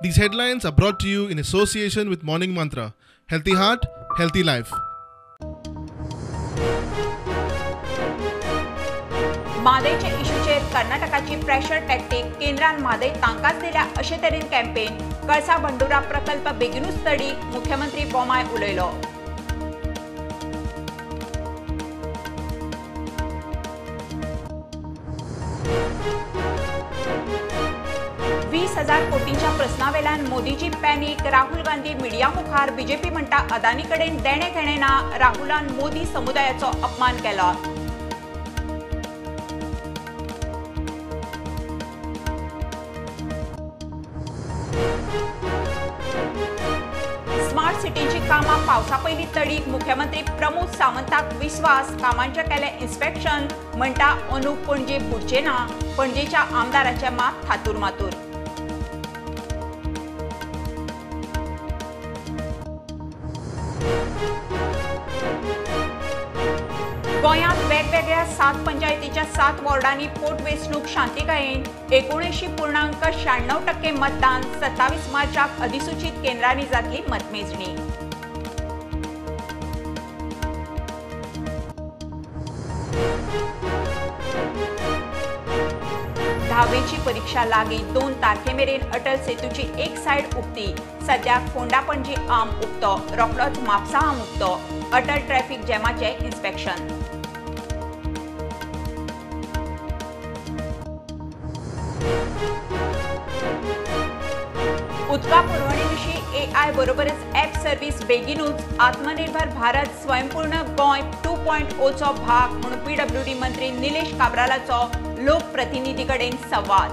These headlines are brought to you in association with Morning Mantra. Healthy heart, healthy life. म्हादयचे इश्यूचेर कर्नाटकाची pressure tactic केंद्रान म्हादय तांकांच दिल्या अशे तरेन कॅम्पेन कळसा बंडुरा प्रकल्प बेगीनूच तडीक मुख्यमंत्री बोमाय उलयलो. $20,000 कोटींच्या प्रस्नावेल्यान मोदीची पॅनिक. राहुल गांधी मिडिया मुखार बीजेपी म्हणटा अदानी कडेन देणे घेणे ना. राहुलान मोदी समुदायाचो अपमान केला. स्मार्ट सिटीची कामां पावसा पयलीं तडीक. मुख्यमंत्री प्रमोद सावंताक विश्वास. कामांचे केले इन्स्पेक्शन. म्हणटा अनुप पणजे बुडचे ना. पणजेच्या आमदाराचे मात थातूर मातूर. गोंयांत वेगवेगळ्या 7 पंचायतीच्या 7 वॉर्डांनी पोटवेंचणूक शांतीकायेन. 79.96% मतदान. 27 मार्चाक अधिसूचित केंद्रांनी जातली मतमेजणी. धावेची परीक्षा लागीं. 2 तारखेमेरेन अटल सेतूची एक सायड उक्ती. सद्याक फोंडा पणजी आम उक्तो. रोखडोच म्हापसा आम उक्तो. अटल ट्रॅफिक जॅमाचे इन्स्पेक्शन. उदका पुरवणी विशीं AI बरोबरच ॲप सर्व्हिस बेगीनूच. आत्मनिर्भर भारत स्वयंपूर्ण गोंय 2.0 चो भाग म्हूण PWD मंत्री निलेश काब्रालाचो लोकप्रतिनिधी कडेन संवाद.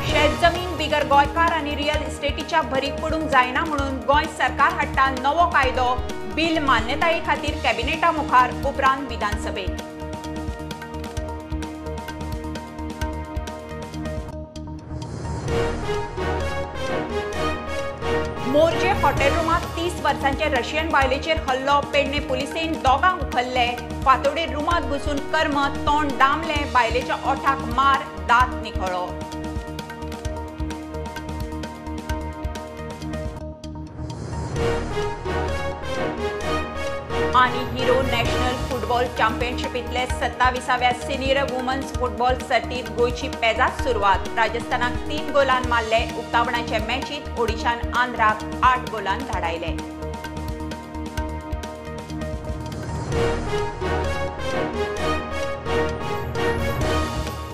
शेतजमीन बिगर गोंयकार आनी रियल इस्टेटीच्या भरीक पडूंक जायना म्हणून गोंय सरकार हाडटा नवो कायदो. बिल मान्यताये खातीर कॅबिनेटा मुखार. उपरांत विधानसभेत. मोर्जे हॉटेल रूमात 30 वर्सांचे रशियन बायलेचेर हल्लो. पेडणे पुलिसेन दोगांक उखल्ले. फांतोडेर रूमात घुसून कर्म. तोंड डांबले. बायलेच्या ओठाक मार. दात निखळ्ळो. आनी हिरो नॅशनल फुटबॉल चॅम्पियनशिपींतले 27व्या सिनियर वुमन्स फुटबॉल सर्तींत गोंयची पेजाद सुरवात. राजस्थानाक 3 गोलान मारले. उक्तावणाचे मॅचींत ओडिशान आंध्राक 8 गोलान धाडायले.